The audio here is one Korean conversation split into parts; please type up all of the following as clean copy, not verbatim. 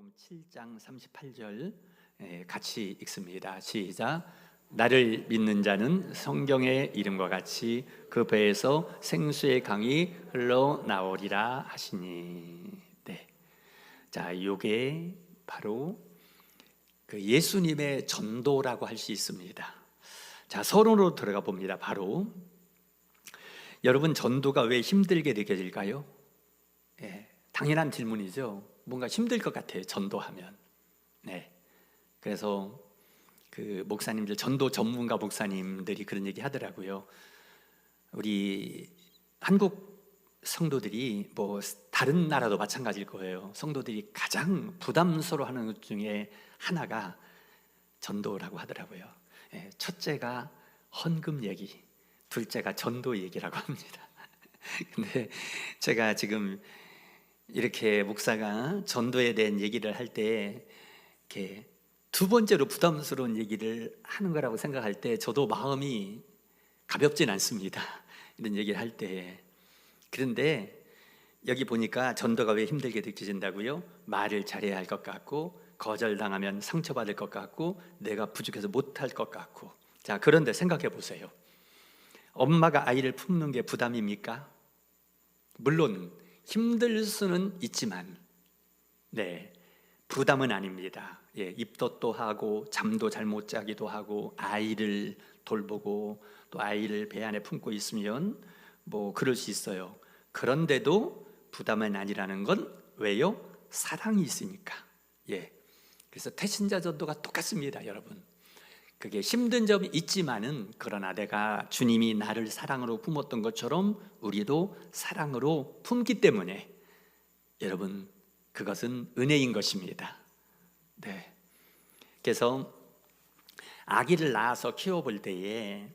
요한복음 7장 38절 같이 읽습니다. 시작. 나를 믿는 자는 성경의 이름과 같이 그 배에서 생수의 강이 흘러나오리라 하시니. 네. 자, 요게 바로 그 예수님의 전도라고 할 수 있습니다. 자, 서론으로 들어가 봅니다. 바로 여러분, 전도가 왜 힘들게 느껴질까요? 당연한 질문이죠. 뭔가 힘들 것 같아요, 전도하면. 네. 그래서 그 목사님들, 전도 전문가 목사님들이 그런 얘기 하더라고요. 우리 한국 성도들이 뭐 다른 나라도 마찬가지일 거예요. 성도들이 가장 부담스러워하는 것 중에 하나가 전도라고 하더라고요. 첫째가 헌금 얘기, 둘째가 전도 얘기라고 합니다. 근데 제가 지금 이렇게 목사가 전도에 대한 얘기를 할 때 이렇게 두 번째로 부담스러운 얘기를 하는 거라고 생각할 때 저도 마음이 가볍진 않습니다. 이런 얘기를 할 때. 그런데 여기 보니까 전도가 왜 힘들게 느껴진다고요? 말을 잘해야 할 것 같고, 거절당하면 상처받을 것 같고, 내가 부족해서 못할 것 같고. 자, 그런데 생각해 보세요. 엄마가 아이를 품는 게 부담입니까? 물론 힘들 수는 있지만 부담은 아닙니다. 입덧도 하고 잠도 잘 못 자기도 하고 아이를 돌보고 또 아이를 배 안에 품고 있으면 뭐 그럴 수 있어요. 그런데도 부담은 아니라는 건 왜요? 사랑이 있으니까. 그래서 태신자 전도가 똑같습니다, 여러분. 그게 힘든 점이 있지만은 그러나 내가 주님이 나를 사랑으로 품었던 것처럼 우리도 사랑으로 품기 때문에 여러분, 그것은 은혜인 것입니다. 그래서 아기를 낳아서 키워볼 때에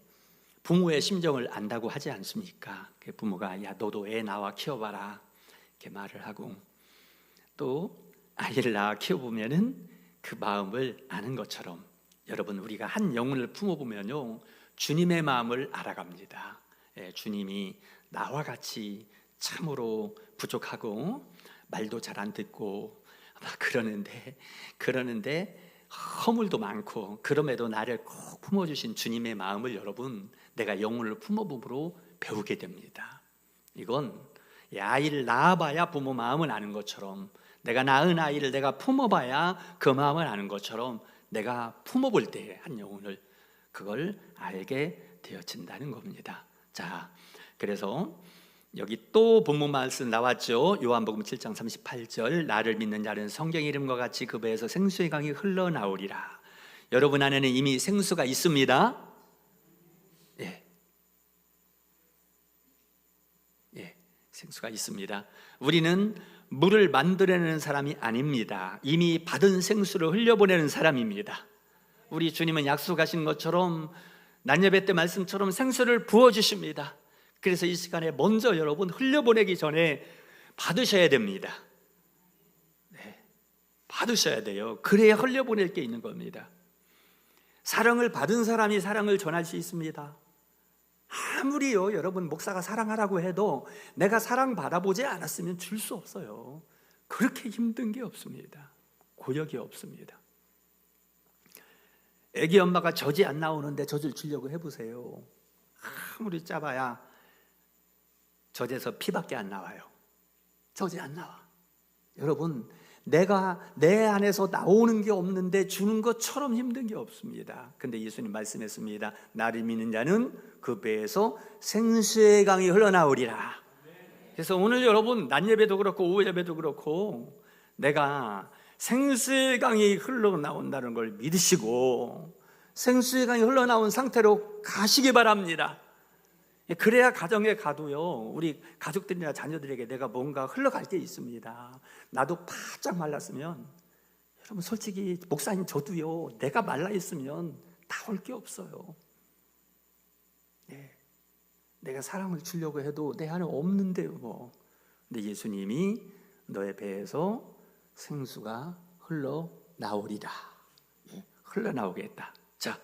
부모의 심정을 안다고 하지 않습니까? 부모가 야, 너도 애 낳아 키워봐라 이렇게 말을 하고, 또 아이를 낳아 키워보면은 그 마음을 아는 것처럼 여러분, 우리가 한 영혼을 품어보면요, 주님의 마음을 알아갑니다. 주님이 나와 같이 참으로 부족하고 말도 잘 안 듣고 막 그러는데 허물도 많고 그럼에도 나를 꼭 품어주신 주님의 마음을 여러분, 내가 영혼을 품어봄으로 배우게 됩니다. 이건 아이를 낳아봐야 부모 마음을 아는 것처럼, 내가 낳은 아이를 내가 품어봐야 그 마음을 아는 것처럼 내가 품어볼 때 한 영혼을 그걸 알게 되어진다는 겁니다. 자, 그래서 여기 또 본문 말씀 나왔죠. 요한복음 7장 38절. 나를 믿는 자는 성경 이름과 같이 그 배에서 생수의 강이 흘러나오리라. 여러분 안에는 이미 생수가 있습니다. 생수가 있습니다. 우리는 물을 만들어내는 사람이 아닙니다. 이미 받은 생수를 흘려보내는 사람입니다. 우리 주님은 약속하신 것처럼 난예배 때 말씀처럼 생수를 부어주십니다. 그래서 이 시간에 먼저 여러분, 흘려보내기 전에 받으셔야 됩니다. 받으셔야 돼요. 그래야 흘려보낼 게 있는 겁니다. 사랑을 받은 사람이 사랑을 전할 수 있습니다. 아무리요, 여러분, 목사가 사랑하라고 해도 내가 사랑 받아보지 않았으면 줄 수 없어요. 그렇게 힘든 게 없습니다. 고역이 없습니다. 애기 엄마가 젖이 안 나오는데 젖을 주려고 해보세요. 아무리 짜봐야 젖에서 피밖에 안 나와요. 젖이 안 나와. 여러분, 내가 내 안에서 나오는 게 없는데 주는 것처럼 힘든 게 없습니다. 근데 예수님 말씀했습니다. 나를 믿는 자는 그 배에서 생수의 강이 흘러나오리라. 그래서 오늘 여러분, 낮 예배도 그렇고 오후 예배도 그렇고 내가 생수의 강이 흘러나온다는 걸 믿으시고 생수의 강이 흘러나온 상태로 가시기 바랍니다. 그래야 가정에 가도요, 우리 가족들이나 자녀들에게 내가 뭔가 흘러갈 게 있습니다. 나도 바짝 말랐으면, 여러분 솔직히 목사님 저도요, 내가 말라있으면 나올 게 없어요. 내가 사랑을 주려고 해도 내 안에 없는데요 뭐. 근데 예수님이 너의 배에서 생수가 흘러나오리라, 흘러나오겠다. 자,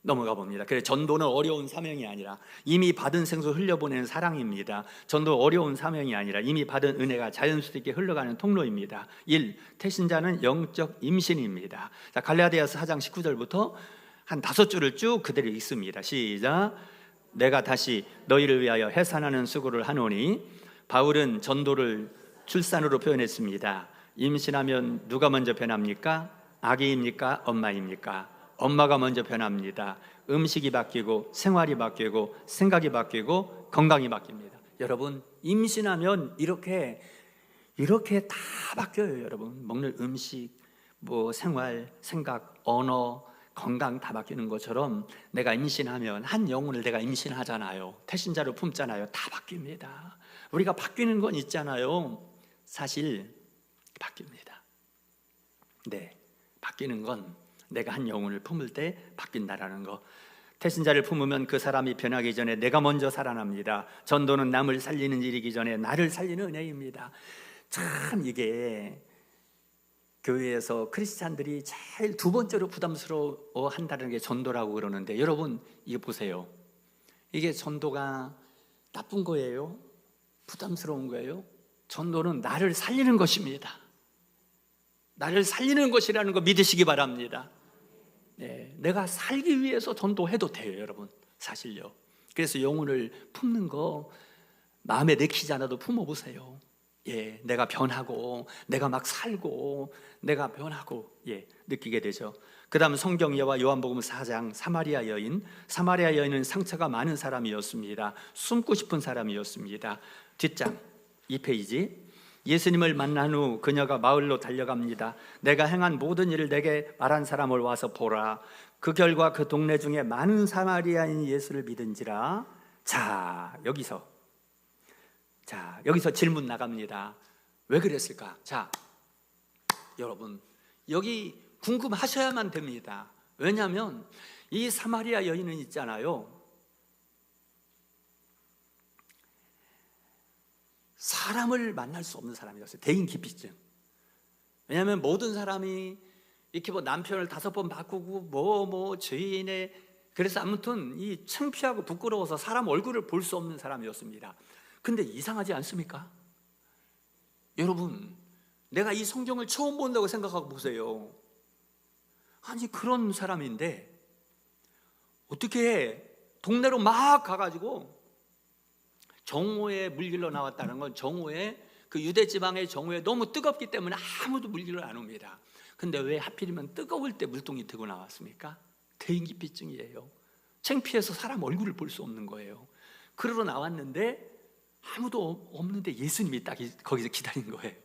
넘어가 봅니다. 그래서 전도는 어려운 사명이 아니라 이미 받은 생수 흘려보내는 사랑입니다. 전도 어려운 사명이 아니라 이미 받은 은혜가 자연스럽게 흘러가는 통로입니다. 1. 태신자는 영적 임신입니다. 자, 갈라디아서 4장 19절부터 한 5줄을 쭉 그대로 읽습니다. 시작. 내가 다시 너희를 위하여 해산하는 수고를 하노니, 바울은 전도를 출산으로 표현했습니다. 임신하면 누가 먼저 변합니까? 아기입니까? 엄마입니까? 엄마가 먼저 변합니다. 음식이 바뀌고 생활이 바뀌고 생각이 바뀌고 건강이 바뀝니다. 여러분, 임신하면 이렇게 다 바뀌어요. 여러분, 먹는 음식, 생활, 생각, 언어, 건강 다 바뀌는 것처럼 내가 임신하면 한 영혼을 내가 임신하잖아요. 태신자로 품잖아요. 다 바뀝니다. 우리가 바뀌는 건 있잖아요. 사실 바뀝니다. 네, 바뀌는 건 내가 한 영혼을 품을 때 바뀐다라는 거. 태신자를 품으면 그 사람이 변하기 전에 내가 먼저 살아납니다. 전도는 남을 살리는 일이기 전에 나를 살리는 은혜입니다. 참 이게 교회에서 크리스찬들이 제일 두 번째로 부담스러워 한다는 게 전도라고 그러는데, 여러분 이거 보세요. 이게 전도가 나쁜 거예요? 부담스러운 거예요? 전도는 나를 살리는 것입니다. 나를 살리는 것이라는 거 믿으시기 바랍니다. 네, 내가 살기 위해서 전도해도 돼요, 여러분. 사실요. 그래서 영혼을 품는 거 마음에 내키지 않아도 품어보세요. 예, 내가 변하고 내가 막 살고 내가 변하고 느끼게 되죠. 그 다음 성경예와 요한복음 4장 사마리아 여인은 상처가 많은 사람이었습니다. 숨고 싶은 사람이었습니다. 뒷장 2페이지. 예수님을 만난 후 그녀가 마을로 달려갑니다. 내가 행한 모든 일을 내게 말한 사람을 와서 보라. 그 결과 그 동네 중에 많은 사마리아인이 예수를 믿은지라. 자, 여기서 질문 나갑니다. 왜 그랬을까? 자, 여러분 여기 궁금하셔야만 됩니다. 왜냐하면 이 사마리아 여인은 있잖아요, 사람을 만날 수 없는 사람이었어요. 대인기피증. 왜냐하면 모든 사람이 이렇게 남편을 5번 바꾸고 죄인의, 그래서 아무튼 이 창피하고 부끄러워서 사람 얼굴을 볼 수 없는 사람이었습니다. 근데 이상하지 않습니까? 여러분, 내가 이 성경을 처음 본다고 생각하고 보세요. 아니, 그런 사람인데 어떻게 동네로 막 가가지고, 정오에 물길로 나왔다는 건 정오에, 그 유대 지방의 정오에 너무 뜨겁기 때문에 아무도 물길로 안 옵니다. 근데 왜 하필이면 뜨거울 때 물동이 들고 나왔습니까? 대인기피증이에요. 창피해서 사람 얼굴을 볼 수 없는 거예요. 그러러 나왔는데 아무도 없는데 예수님이 딱 거기서 기다린 거예요.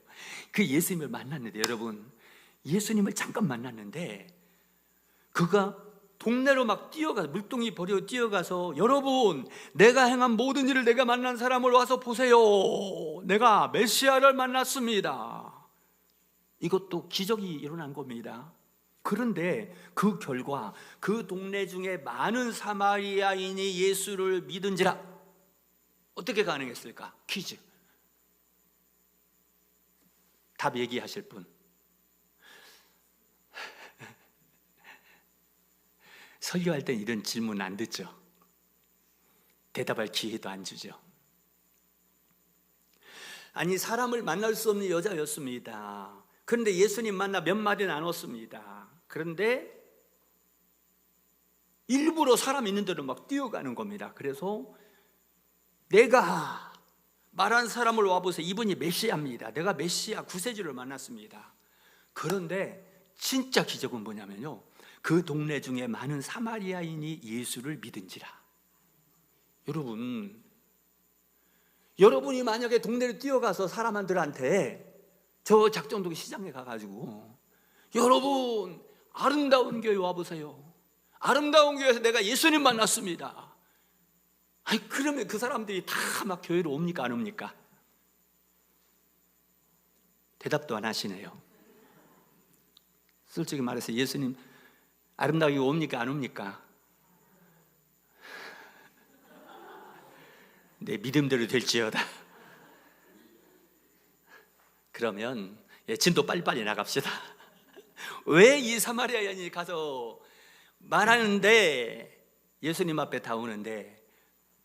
그 예수님을 만났는데, 여러분, 예수님을 잠깐 만났는데 그가 동네로 막 뛰어가서, 물동이 버려 뛰어가서, 여러분, 내가 행한 모든 일을 내가 만난 사람을 와서 보세요. 내가 메시아를 만났습니다. 이것도 기적이 일어난 겁니다. 그런데 그 결과 그 동네 중에 많은 사마리아인이 예수를 믿은지라. 어떻게 가능했을까? 퀴즈. 답 얘기하실 분. 설교할 땐 이런 질문 안 듣죠. 대답할 기회도 안 주죠. 아니, 사람을 만날 수 없는 여자였습니다. 그런데 예수님 만나 몇 마디 나눴습니다. 그런데 일부러 사람 있는 데로 막 뛰어가는 겁니다. 그래서 내가 말한 사람을 와보세요. 이분이 메시아입니다. 내가 메시아 구세주를 만났습니다. 그런데 진짜 기적은 뭐냐면요, 그 동네 중에 많은 사마리아인이 예수를 믿은지라. 여러분이 만약에 동네를 뛰어가서 사람들한테, 저 작정동 시장에 가가지고, 여러분, 아름다운 교회 와보세요. 아름다운 교회에서 내가 예수님 만났습니다. 아니, 그러면 그 사람들이 다 막 교회로 옵니까, 안 옵니까? 대답도 안 하시네요. 솔직히 말해서 예수님 아름다운 교회 옵니까, 안 옵니까? 내 믿음대로 될지어다. 그러면 진도 빨리빨리 나갑시다. 왜 이 사마리아 여인이 가서 말하는데 예수님 앞에 다 오는데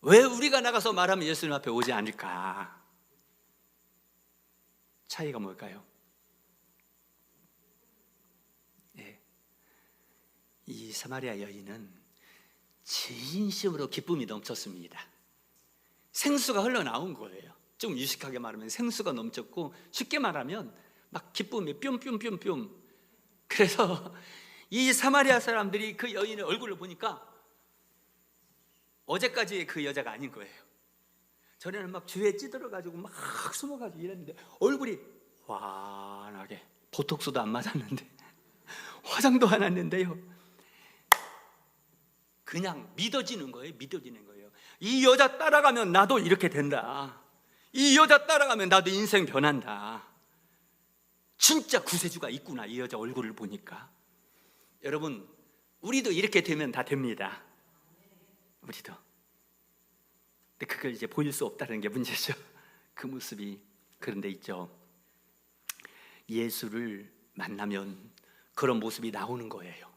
왜 우리가 나가서 말하면 예수님 앞에 오지 않을까? 차이가 뭘까요? 예. 이 사마리아 여인은 진심으로 기쁨이 넘쳤습니다. 생수가 흘러나온 거예요. 좀 유식하게 말하면 생수가 넘쳤고, 쉽게 말하면 막 기쁨이 뿅뿅뿅뿅. 그래서 이 사마리아 사람들이 그 여인의 얼굴을 보니까 어제까지의 그 여자가 아닌 거예요. 전에는 막 주에 찌들어가지고 막 숨어가지고 이랬는데 얼굴이 환하게, 보톡스도 안 맞았는데 화장도 안 했는데요, 그냥 믿어지는 거예요. 믿어지는 거예요. 이 여자 따라가면 나도 이렇게 된다. 이 여자 따라가면 나도 인생 변한다. 진짜 구세주가 있구나, 이 여자 얼굴을 보니까. 여러분, 우리도 이렇게 되면 다 됩니다. 우리도. 근데 그걸 이제 보일 수 없다는 게 문제죠. 그 모습이. 그런데 있죠, 예수를 만나면 그런 모습이 나오는 거예요.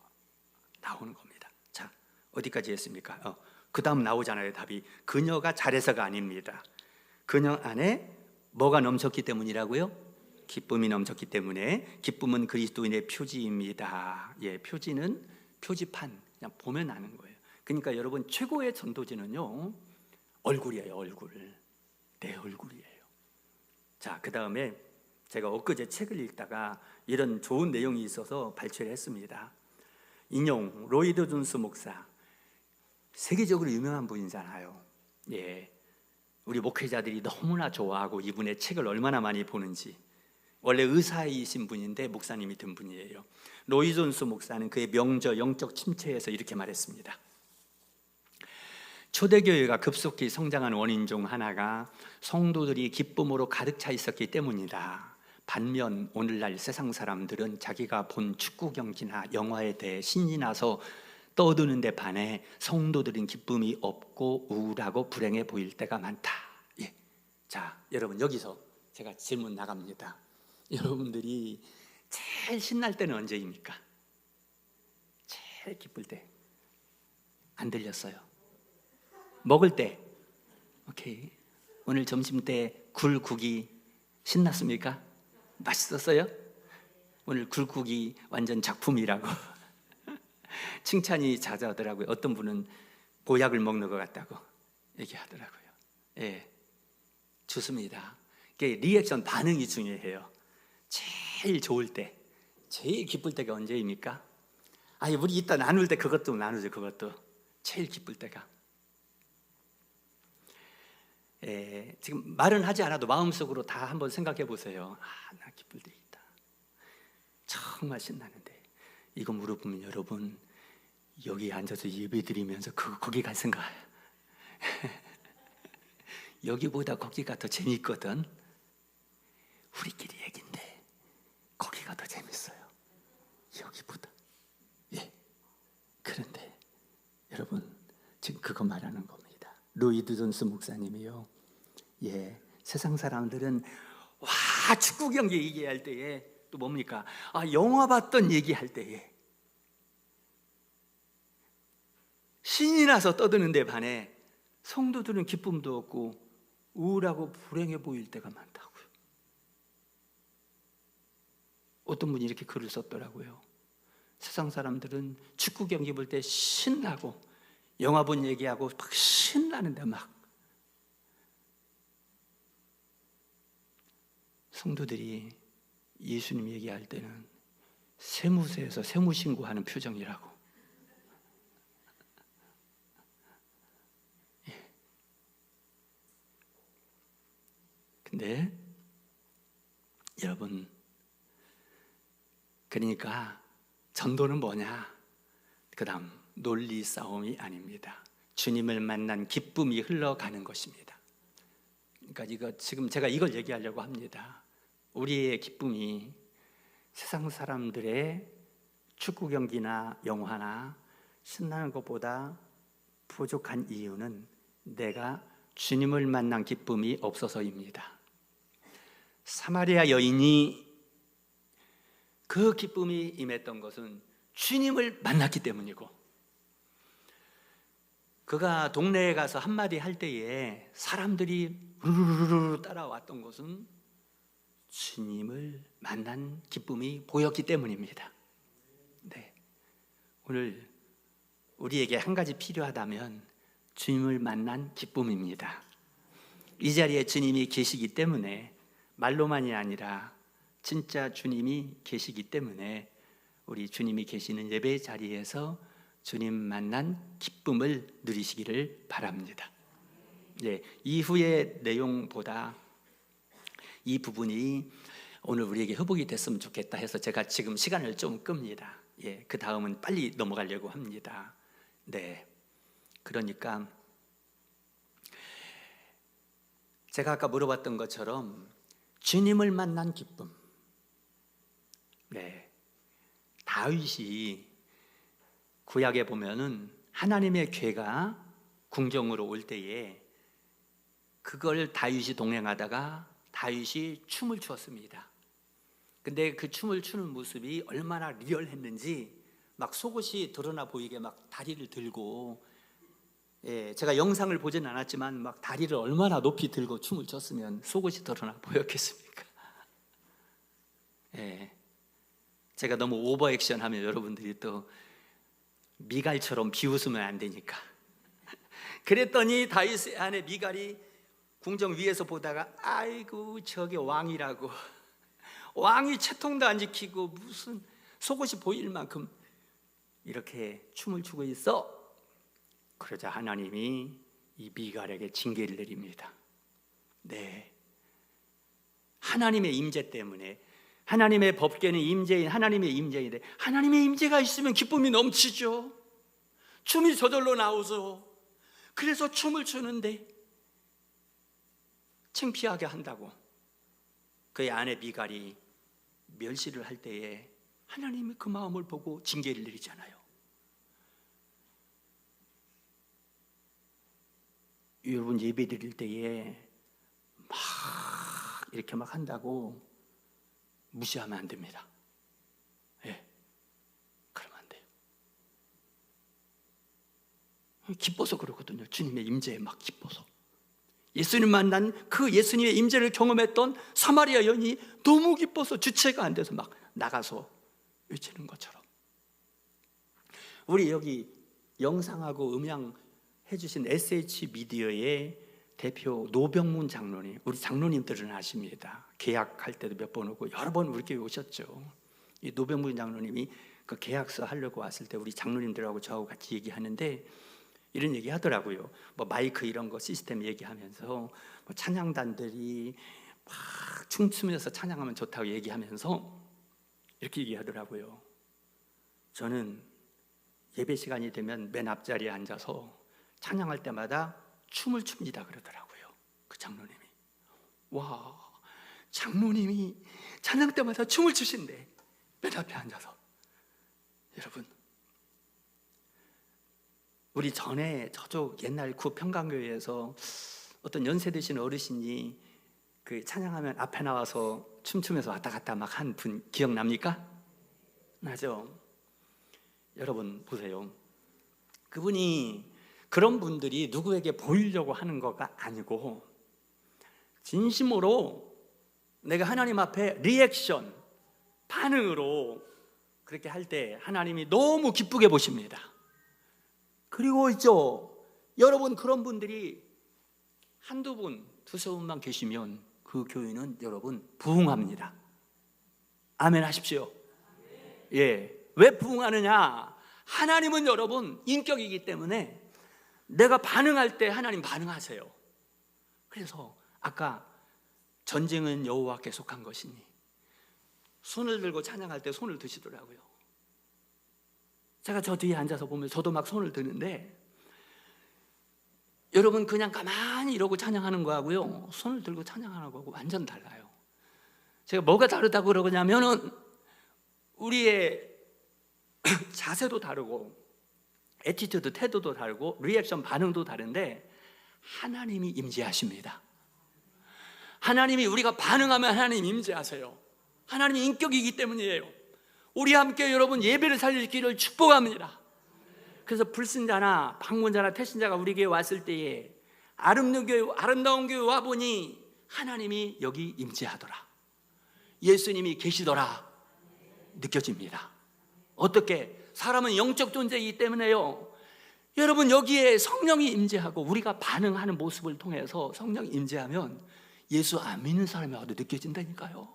나오는 겁니다. 자, 어디까지 했습니까? 그 다음 나오잖아요. 답이 그녀가 잘해서가 아닙니다. 그녀 안에 뭐가 넘쳤기 때문이라고요? 기쁨이 넘쳤기 때문에. 기쁨은 그리스도인의 표지입니다. 예, 표지는 표지판, 그냥 보면 아는 거예요. 그러니까 여러분, 최고의 전도지는요, 얼굴이에요. 얼굴. 내 얼굴이에요. 자, 그 다음에 제가 엊그제 책을 읽다가 이런 좋은 내용이 있어서 발췌를 했습니다. 인용, 로이드 존스 목사. 세계적으로 유명한 분이잖아요. 예, 우리 목회자들이 너무나 좋아하고 이분의 책을 얼마나 많이 보는지. 원래 의사이신 분인데 목사님이 된 분이에요. 로이 존스 목사는 그의 명저 영적 침체에서 이렇게 말했습니다. 초대교회가 급속히 성장한 원인 중 하나가 성도들이 기쁨으로 가득 차 있었기 때문이다. 반면 오늘날 세상 사람들은 자기가 본 축구 경기나 영화에 대해 신이 나서 떠드는 데 반해 성도들은 기쁨이 없고 우울하고 불행해 보일 때가 많다. 예. 자, 여러분, 여기서 제가 질문 나갑니다. 여러분들이 제일 신날 때는 언제입니까? 제일 기쁠 때. 안 들렸어요? 먹을 때. 오케이. 오늘 점심 때 굴국이 신났습니까? 맛있었어요? 오늘 굴국이 완전 작품이라고 칭찬이 자자하더라고요. 어떤 분은 보약을 먹는 것 같다고 얘기하더라고요. 예, 좋습니다. 이게 리액션, 반응이 중요해요. 제일 좋을 때, 제일 기쁠 때가 언제입니까? 우리 이따 나눌 때 그것도 나누죠. 그것도 제일 기쁠 때가. 예, 지금 말은 하지 않아도 마음속으로 다 한번 생각해 보세요. 나 기쁠 때 있다. 정말 신나는데. 이거 물어보면 여러분, 여기 앉아서 예배 드리면서 거기 갈 생각. 여기보다 거기가 더 재밌거든. 우리끼리 얘긴데 거기가 더 재밌어요, 여기보다. 예. 그런데 여러분, 지금 그거 말하는 겁니다. 로이드 존스 목사님이요, 예, 세상 사람들은 와, 축구 경기 얘기할 때에 또 뭡니까? 영화 봤던 얘기할 때에 신이 나서 떠드는 데 반해 성도들은 기쁨도 없고 우울하고 불행해 보일 때가 많다고요. 어떤 분이 이렇게 글을 썼더라고요. 세상 사람들은 축구 경기 볼 때 신나고 영화 본 얘기하고 막 신나는데, 막 성도들이 예수님 얘기할 때는 세무서에서 세무신고하는 표정이라고. 예. 근데 여러분, 그러니까 전도는 뭐냐? 그 다음, 논리 싸움이 아닙니다. 주님을 만난 기쁨이 흘러가는 것입니다. 그러니까 지금 제가 이걸 얘기하려고 합니다. 우리의 기쁨이 세상 사람들의 축구 경기나 영화나 신나는 것보다 부족한 이유는 내가 주님을 만난 기쁨이 없어서입니다. 사마리아 여인이 그 기쁨이 임했던 것은 주님을 만났기 때문이고, 그가 동네에 가서 한마디 할 때에 사람들이 우르르르 따라왔던 것은 주님을 만난 기쁨이 보였기 때문입니다. 네. 오늘 우리에게 한 가지 필요하다면 주님을 만난 기쁨입니다. 이 자리에 주님이 계시기 때문에, 말로만이 아니라 진짜 주님이 계시기 때문에 우리 주님이 계시는 예배 자리에서 주님 만난 기쁨을 누리시기를 바랍니다. 네, 이후의 내용보다 이 부분이 오늘 우리에게 회복이 됐으면 좋겠다 해서 제가 지금 시간을 좀 끕니다. 예, 그 다음은 빨리 넘어가려고 합니다. 네, 그러니까 제가 아까 물어봤던 것처럼 주님을 만난 기쁨. 네, 다윗이 구약에 보면은 하나님의 괴가 궁정으로 올 때에 그걸 다윗이 동행하다가 다윗이 춤을 추었습니다. 근데 그 춤을 추는 모습이 얼마나 리얼했는지 막 속옷이 드러나 보이게 막 다리를 들고, 예, 제가 영상을 보진 않았지만 막 다리를 얼마나 높이 들고 춤을 췄으면 속옷이 드러나 보였겠습니까? 예, 제가 너무 오버 액션 하면 여러분들이 또 미갈처럼 비웃으면 안 되니까. 그랬더니 다윗의 아내 미갈이 궁정 위에서 보다가 아이고 저게 왕이라고, 왕이 채통도 안 지키고 무슨 속옷이 보일 만큼 이렇게 춤을 추고 있어. 그러자 하나님이 이 미갈에게 징계를 내립니다. 네, 하나님의 임재 때문에, 하나님의 법궤는 임재인 하나님의 임재인데 하나님의 임재가 있으면 기쁨이 넘치죠. 춤이 저절로 나오죠. 그래서 춤을 추는데 창피하게 한다고 그의 아내 미갈이 멸시를 할 때에 하나님이 그 마음을 보고 징계를 내리잖아요. 여러분 예배 드릴 때에 막 이렇게 막 한다고 무시하면 안 됩니다. 예, 그러면 안 돼요. 기뻐서 그러거든요. 주님의 임재에 막 기뻐서. 예수님 만난 그 예수님의 임재를 경험했던 사마리아 여인이 너무 기뻐서 주체가 안 돼서 막 나가서 외치는 것처럼, 우리 여기 영상하고 음향 해주신 SH 미디어의 대표 노병문 장로님, 우리 장로님들은 아십니다. 계약할 때도 몇 번 오고 여러 번 우리 교회 오셨죠. 이 노병문 장로님이 그 계약서 하려고 왔을 때 우리 장로님들하고 저하고 같이 얘기하는데 이런 얘기 하더라고요. 뭐 마이크 이런 거 시스템 얘기하면서 뭐 찬양단들이 막 춤추면서 찬양하면 좋다고 얘기하면서 이렇게 얘기하더라고요. 저는 예배 시간이 되면 맨 앞자리에 앉아서 찬양할 때마다 춤을 춥니다 그러더라고요. 그 장로님이. 와, 장로님이 찬양 때마다 춤을 추신대, 맨 앞에 앉아서. 여러분, 우리 전에 저쪽 옛날 구 평강교회에서 어떤 연세 드신 어르신이 그 찬양하면 앞에 나와서 춤추면서 왔다 갔다 막 한 분 기억납니까? 나죠? 여러분 보세요. 그분이, 그런 분들이 누구에게 보이려고 하는 거가 아니고 진심으로 내가 하나님 앞에 리액션, 반응으로 그렇게 할 때 하나님이 너무 기쁘게 보십니다. 그리고 있죠, 여러분 그런 분들이 한두 분, 두세 분만 계시면 그 교회는 여러분 부흥합니다. 아멘 하십시오. 예, 왜 부흥하느냐? 하나님은 여러분 인격이기 때문에 내가 반응할 때 하나님 반응하세요. 그래서 아까 전쟁은 여호와께 속한 것이니 손을 들고 찬양할 때 손을 드시더라고요. 제가 저 뒤에 앉아서 보면 저도 막 손을 드는데, 여러분 그냥 가만히 이러고 찬양하는 거하고요, 손을 들고 찬양하는 거하고 완전 달라요. 제가 뭐가 다르다고 그러냐면은 우리의 자세도 다르고 애티튜드, 태도도 다르고 리액션, 반응도 다른데 하나님이 임재하십니다. 하나님이, 우리가 반응하면 하나님 임재하세요. 하나님이 인격이기 때문이에요. 우리 함께 여러분 예배를 살릴 길을 축복합니다. 그래서 불신자나 방문자나 태신자가 우리 교회 왔을 때에 아름다운 교회 와보니 하나님이 여기 임재하더라, 예수님이 계시더라 느껴집니다. 어떻게? 사람은 영적 존재이기 때문에요. 여러분, 여기에 성령이 임재하고 우리가 반응하는 모습을 통해서 성령이 임재하면 예수 안 믿는 사람이 와도 느껴진다니까요.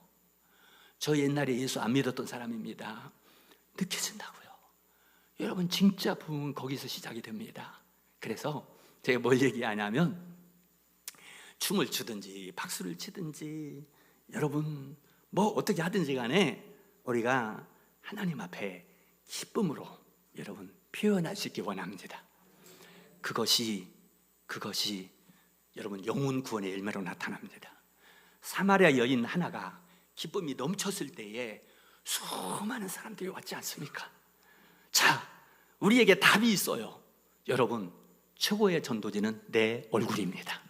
저 옛날에 예수 안 믿었던 사람입니다. 느껴진다고요. 여러분, 진짜 부흥은 거기서 시작이 됩니다. 그래서 제가 뭘 얘기하냐면, 춤을 추든지 박수를 치든지 여러분 뭐 어떻게 하든지 간에 우리가 하나님 앞에 기쁨으로 여러분 표현할 수 있기 원합니다. 그것이 여러분 영혼 구원의 열매로 나타납니다. 사마리아 여인 하나가 기쁨이 넘쳤을 때에 수많은 사람들이 왔지 않습니까? 자, 우리에게 답이 있어요. 여러분, 최고의 전도지는 내 얼굴입니다.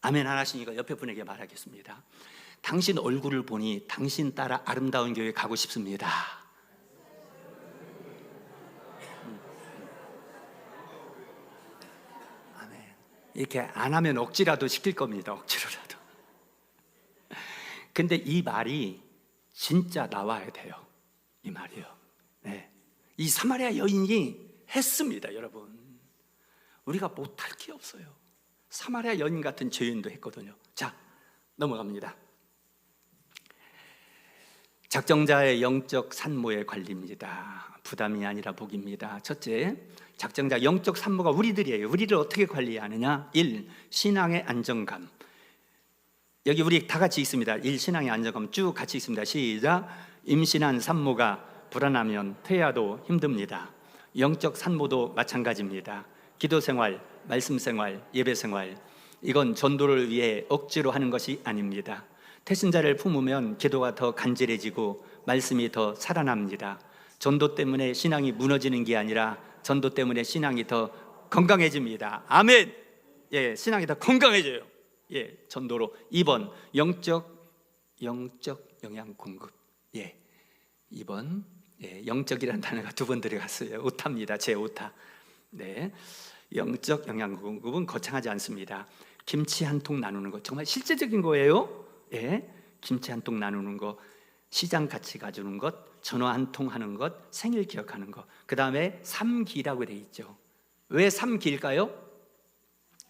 아멘 안 하시니까 옆에 분에게 말하겠습니다. 당신 얼굴을 보니 당신 따라 아름다운 교회 가고 싶습니다. 아멘. 이렇게 안 하면 억지라도 시킬 겁니다. 억지로라도. 근데 이 말이 진짜 나와야 돼요. 이 말이요. 네. 이 사마리아 여인이 했습니다, 여러분. 우리가 못할 게 없어요. 사마리아 여인 같은 죄인도 했거든요. 자, 넘어갑니다. 작정자의 영적 산모의 관리입니다. 부담이 아니라 복입니다. 첫째, 작정자 영적 산모가 우리들이에요. 우리를 어떻게 관리하느냐? 1. 신앙의 안정감. 여기 우리 다 같이 있습니다. 1. 신앙의 안정감 쭉 같이 있습니다. 시작. 임신한 산모가 불안하면 퇴화도 힘듭니다. 영적 산모도 마찬가지입니다. 기도생활, 말씀생활, 예배생활, 이건 전도를 위해 억지로 하는 것이 아닙니다. 태신자를 품으면 기도가 더 간절해지고 말씀이 더 살아납니다. 전도 때문에 신앙이 무너지는 게 아니라 전도 때문에 신앙이 더 건강해집니다. 아멘. 예, 신앙이 더 건강해져요. 예, 전도로. 2번 영적 영양 공급. 예, 2번 영적이라는 단어가 2번 들어갔어요. 오타입니다. 제 오타. 네, 영적 영양 공급은 거창하지 않습니다. 김치 한 통 나누는 거 정말 실제적인 거예요. 예, 김치 한 통 나누는 거, 시장 같이 가주는 것, 전화 한 통 하는 것, 생일 기억하는 것. 그 다음에 3기라고 되어 있죠. 왜 3기일까요?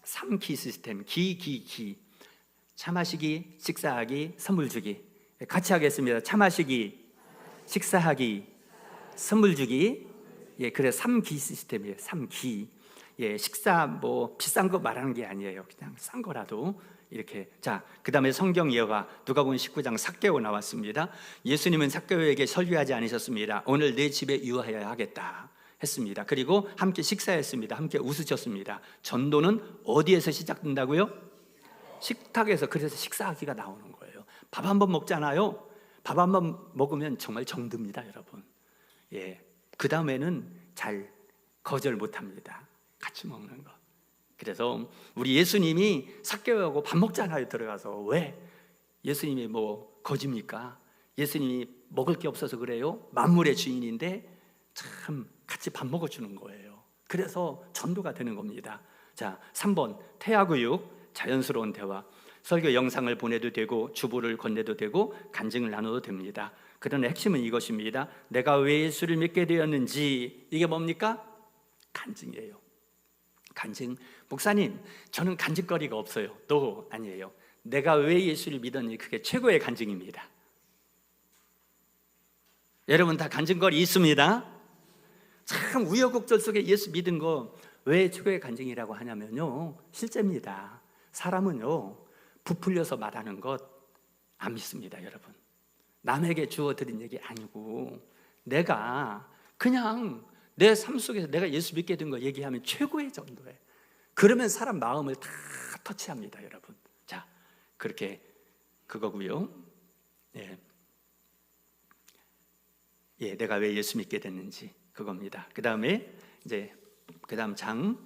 3기 시스템. 기. 차 마시기, 식사하기, 선물 주기. 같이 하겠습니다. 차 마시기, 식사하기, 선물 주기. 예, 그래 3기 시스템이에요. 3기. 예, 식사 뭐 비싼 거 말하는 게 아니에요. 그냥 싼 거라도 이렇게. 자, 그 다음에 성경 예화 누가복음 19장 삭개오 나왔습니다. 예수님은 삭개오에게 설교하지 않으셨습니다. 오늘 내 집에 유하여야 하겠다 했습니다. 그리고 함께 식사했습니다. 함께 웃으셨습니다. 전도는 어디에서 시작된다고요? 식탁에서. 그래서 식사하기가 나오는 거예요. 밥 한 번 먹잖아요. 밥 한 번 먹으면 정말 정듭니다, 여러분. 예, 그 다음에는 잘 거절 못합니다. 같이 먹는 거. 그래서 우리 예수님이 삭개오하고 밥 먹잖아요. 들어가서. 왜? 예수님이 뭐 거짓입니까? 예수님이 먹을 게 없어서 그래요? 만물의 주인인데 참 같이 밥 먹어주는 거예요. 그래서 전도가 되는 겁니다. 자, 3번 태아교육, 자연스러운 대화. 설교 영상을 보내도 되고 주보를 건네도 되고 간증을 나눠도 됩니다. 그러나 핵심은 이것입니다. 내가 왜 예수를 믿게 되었는지. 이게 뭡니까? 간증이에요. 간증. 목사님, 저는 간증거리가 없어요. 또 아니에요. 내가 왜 예수를 믿었니, 그게 최고의 간증입니다. 여러분 다 간증거리 있습니다. 참 우여곡절 속에 예수 믿은 거 왜 최고의 간증이라고 하냐면요, 실제입니다. 사람은요 부풀려서 말하는 것 안 믿습니다. 여러분, 남에게 주어드린 얘기 아니고 내가 그냥 내 삶 속에서 내가 예수 믿게 된 거 얘기하면 최고의 전도예요. 그러면 사람 마음을 다 터치합니다, 여러분. 자, 그렇게 그거고요. 예, 내가 왜 예수 믿게 됐는지 그겁니다. 그 다음에 그 다음 장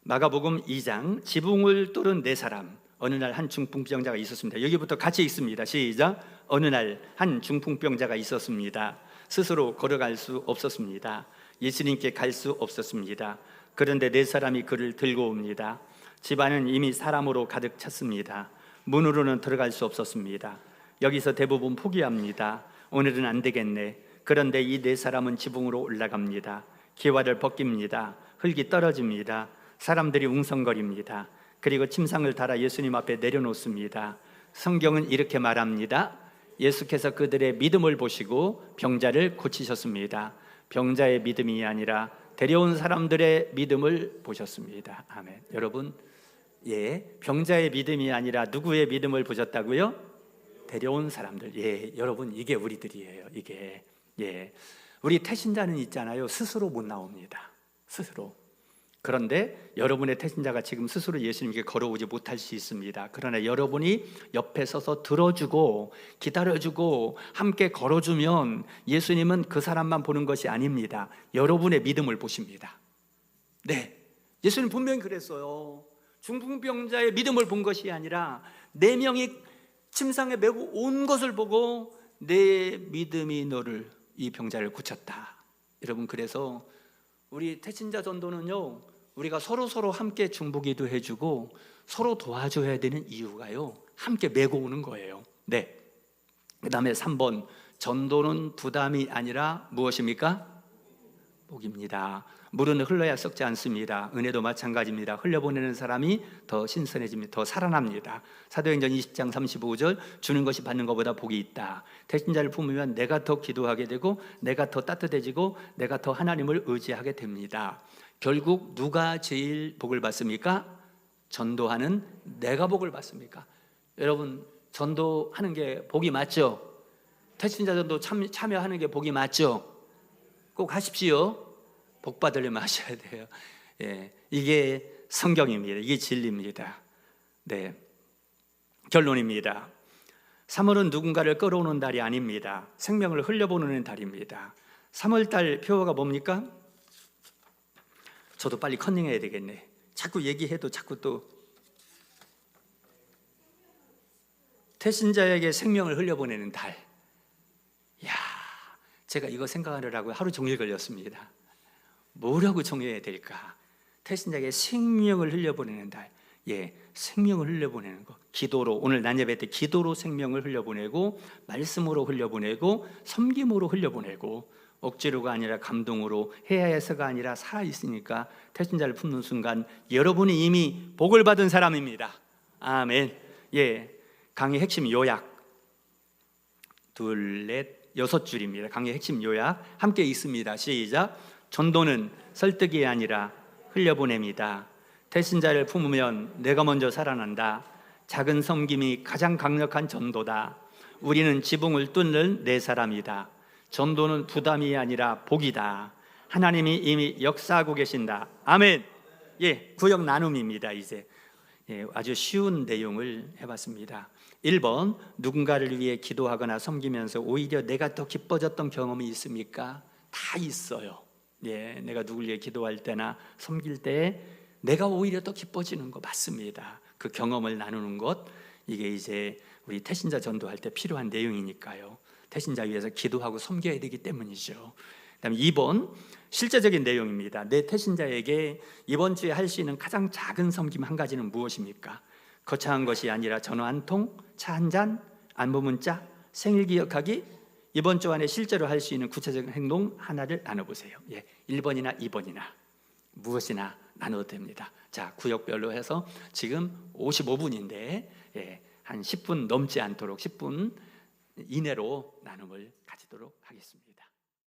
마가복음 2장 지붕을 뚫은 네 사람. 어느 날 한 중풍병자가 있었습니다. 여기부터 같이 읽습니다. 시작. 어느 날 한 중풍병자가 있었습니다. 스스로 걸어갈 수 없었습니다. 예수님께 갈 수 없었습니다. 그런데 네 사람이 그를 들고 옵니다. 집안은 이미 사람으로 가득 찼습니다. 문으로는 들어갈 수 없었습니다. 여기서 대부분 포기합니다. 오늘은 안 되겠네. 그런데 이 네 사람은 지붕으로 올라갑니다. 기와를 벗깁니다. 흙이 떨어집니다. 사람들이 웅성거립니다. 그리고 침상을 달아 예수님 앞에 내려놓습니다. 성경은 이렇게 말합니다. 예수께서 그들의 믿음을 보시고 병자를 고치셨습니다. 병자의 믿음이 아니라 데려온 사람들의 믿음을 보셨습니다. 아멘. 여러분, 병자의 믿음이 아니라 누구의 믿음을 보셨다고요? 데려온 사람들. 여러분, 이게 우리들이에요. 이게. 우리 태신자는 있잖아요. 스스로 못 나옵니다. 스스로. 그런데 여러분의 태신자가 지금 스스로 예수님께 걸어오지 못할 수 있습니다. 그러나 여러분이 옆에 서서 들어주고 기다려주고 함께 걸어주면 예수님은 그 사람만 보는 것이 아닙니다. 여러분의 믿음을 보십니다. 예수님 분명히 그랬어요. 중풍병자의 믿음을 본 것이 아니라 네 명이 침상에 메고 온 것을 보고 내 믿음이 너를, 이 병자를 고쳤다. 여러분, 그래서 우리 태신자 전도는요, 우리가 서로 함께 중보기도 해주고 서로 도와줘야 되는 이유가요, 함께 메고 오는 거예요. 그 다음에 3번, 전도는 부담이 아니라 무엇입니까? 복입니다. 물은 흘러야 썩지 않습니다. 은혜도 마찬가지입니다. 흘려보내는 사람이 더 신선해집니다. 더 살아납니다. 사도행전 20장 35절, 주는 것이 받는 것보다 복이 있다. 태신자를 품으면 내가 더 기도하게 되고 내가 더 따뜻해지고 내가 더 하나님을 의지하게 됩니다. 결국 누가 제일 복을 받습니까? 전도하는 내가 복을 받습니까? 여러분, 전도하는 게 복이 맞죠? 태신자 전도 참여하는 게 복이 맞죠? 꼭 하십시오. 복 받으려면 하셔야 돼요. 이게 성경입니다. 이게 진리입니다. 결론입니다. 3월은 누군가를 끌어오는 달이 아닙니다. 생명을 흘려보내는 달입니다. 3월달 표어가 뭡니까? 저도 빨리 컨닝해야 되겠네. 자꾸 얘기해도 자꾸 또 태신자에게 생명을 흘려보내는 달. 제가 이거 생각하느라고 하루 종일 걸렸습니다. 뭐라고 정해야 될까? 태신자에게 생명을 흘려보내는 달. 생명을 흘려보내는 것. 기도로, 오늘 난예배 때 기도로 생명을 흘려보내고, 말씀으로 흘려보내고, 섬김으로 흘려보내고, 억지로가 아니라 감동으로, 해야 해서가 아니라 살아있으니까 태신자를 품는 순간 여러분이 이미 복을 받은 사람입니다. 아멘. 강의 핵심 요약 둘, 넷, 6줄입니다. 강의 핵심 요약 함께 있습니다. 시작. 전도는 설득이 아니라 흘려보냅니다. 태신자를 품으면 내가 먼저 살아난다. 작은 섬김이 가장 강력한 전도다. 우리는 지붕을 뚫는 네 사람이다. 전도는 부담이 아니라 복이다. 하나님이 이미 역사하고 계신다. 아멘. 구역 나눔입니다. 이제 아주 쉬운 내용을 해봤습니다. 1번, 누군가를 위해 기도하거나 섬기면서 오히려 내가 더 기뻐졌던 경험이 있습니까? 다 있어요. 내가 누굴 위해 기도할 때나 섬길 때 내가 오히려 더 기뻐지는 거 맞습니다. 그 경험을 나누는 것, 이게 이제 우리 태신자 전도할 때 필요한 내용이니까요. 태신자 위해서 기도하고 섬겨야 되기 때문이죠. 그다음에 2번, 실제적인 내용입니다. 내 태신자에게 이번 주에 할 수 있는 가장 작은 섬김 한 가지는 무엇입니까? 거창한 것이 아니라 전화 한 통, 차 한 잔, 안부 문자, 생일 기억하기, 이번 주 안에 실제로 할 수 있는 구체적인 행동 하나를 나눠보세요. 1번이나 2번이나 무엇이나 나눠도 됩니다. 자, 구역별로 해서 지금 55분인데 한 10분 넘지 않도록 10분 이내로 나눔을 가지도록 하겠습니다.